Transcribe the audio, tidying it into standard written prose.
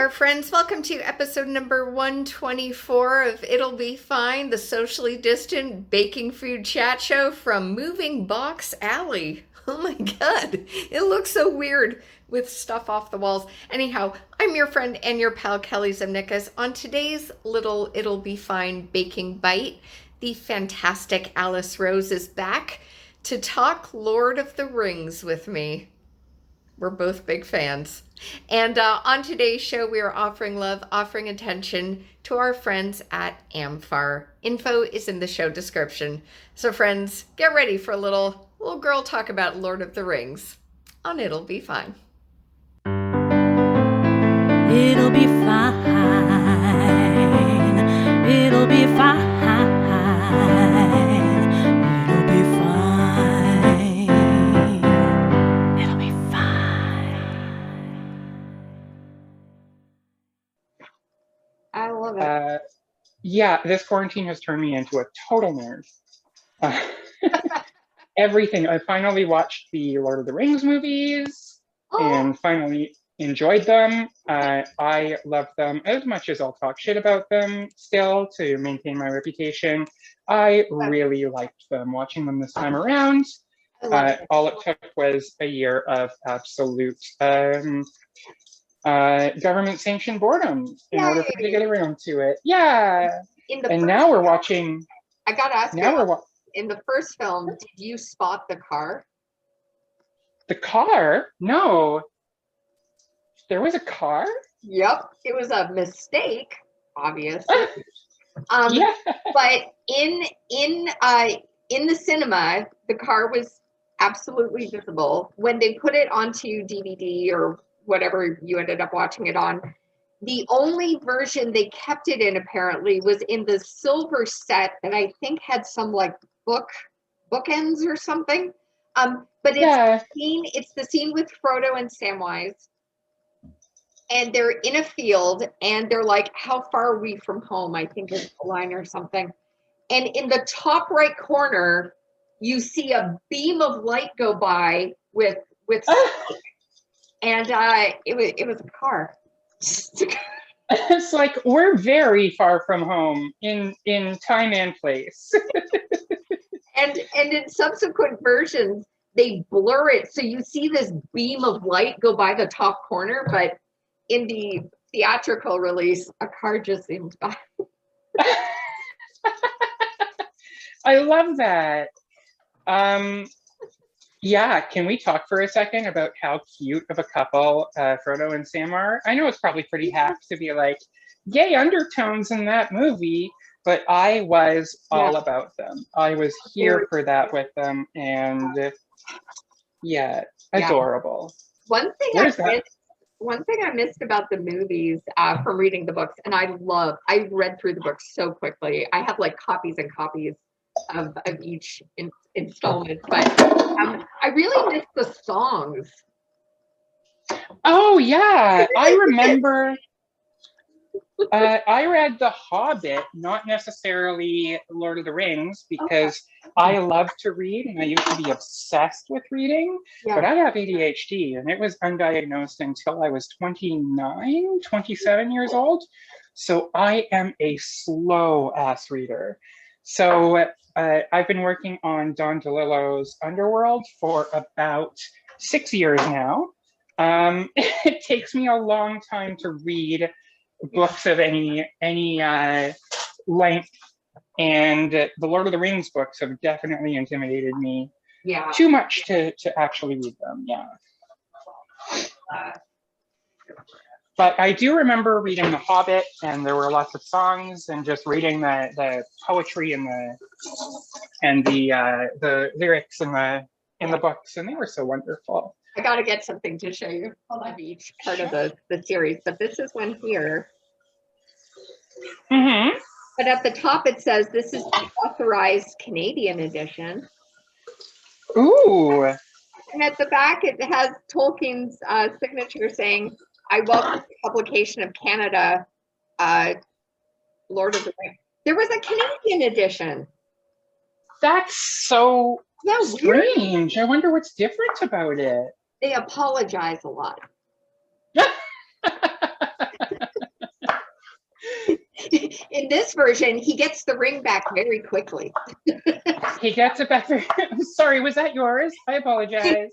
there, friends. Welcome to episode number 124 of It'll Be Fine, the socially distant baking food chat show from Moving Box Alley. Oh my god, it looks so weird with stuff off the walls. Anyhow, I'm your friend and your pal Kelly Zemnickis. On today's little It'll Be Fine baking bite, the fantastic Alice Rose is back to talk Lord of the Rings with me. We're both big fans. And on today's show, we are offering love, offering attention to our friends at amfAR. Info is in the show description. So friends, get ready for a little girl talk about Lord of the Rings on It'll Be Fine. It'll be fine. It'll be fine. It'll be fine. It'll be fine. I love it. Yeah, this quarantine has turned me into a total nerd. Everything. I finally watched the Lord of the Rings movies and finally enjoyed them. I love them as much as I'll talk shit about them still to maintain my reputation. I really liked them watching them this time around. All it took was a year of absolute government sanctioned boredom in order for me to get around to it. Yeah. And now we're watching. I gotta ask now you, in the first film, did you spot the car? The car? No. There was a car? Yep. It was a mistake, obviously. Yeah. But in the cinema, the car was absolutely visible. When they put it onto DVD or whatever you ended up watching it on, the only version they kept it in apparently was in the silver set that I think had some like bookends or something. But it's the scene with Frodo and Samwise, and they're in a field and they're like, how far are we from home? I think is the line or something. And in the top right corner, you see a beam of light go by with and it was a car. It's like we're very far from home in time and place. and in subsequent versions, they blur it so you see this beam of light go by the top corner, but in the theatrical release, a car just zooms by. I love that. Yeah, can we talk for a second about how cute of a couple Frodo and Sam are? I know it's probably pretty hack to be like, yay, undertones in that movie, but I was all about them. I was here for that with them, and adorable. One thing I missed about the movies from reading the books, and I read through the books so quickly. I have like copies and copies of each installment, but I really missed the songs. Oh yeah, I remember. I read The Hobbit, not necessarily Lord of the Rings, because I love to read and I used to be obsessed with reading, but I have ADHD and it was undiagnosed until I was 27 years old. So I am a slow ass reader. So I've been working on Don DeLillo's Underworld for about 6 years now. It takes me a long time to read books of any length, and the Lord of the Rings books have definitely intimidated me too much to actually read them. But I do remember reading The Hobbit, and there were lots of songs, and just reading the poetry and the lyrics in the books, and they were so wonderful. I got to get something to show you of each part of the series, but this is one here. Mm-hmm. But at the top it says this is the authorized Canadian edition. Ooh. And at the back it has Tolkien's signature saying, I welcome the publication of Canada, Lord of the Rings. There was a Canadian edition. That's so strange. I wonder what's different about it. They apologize a lot. in this version, he gets the ring back very quickly. He gets it back. I'm sorry, was that yours? I apologize.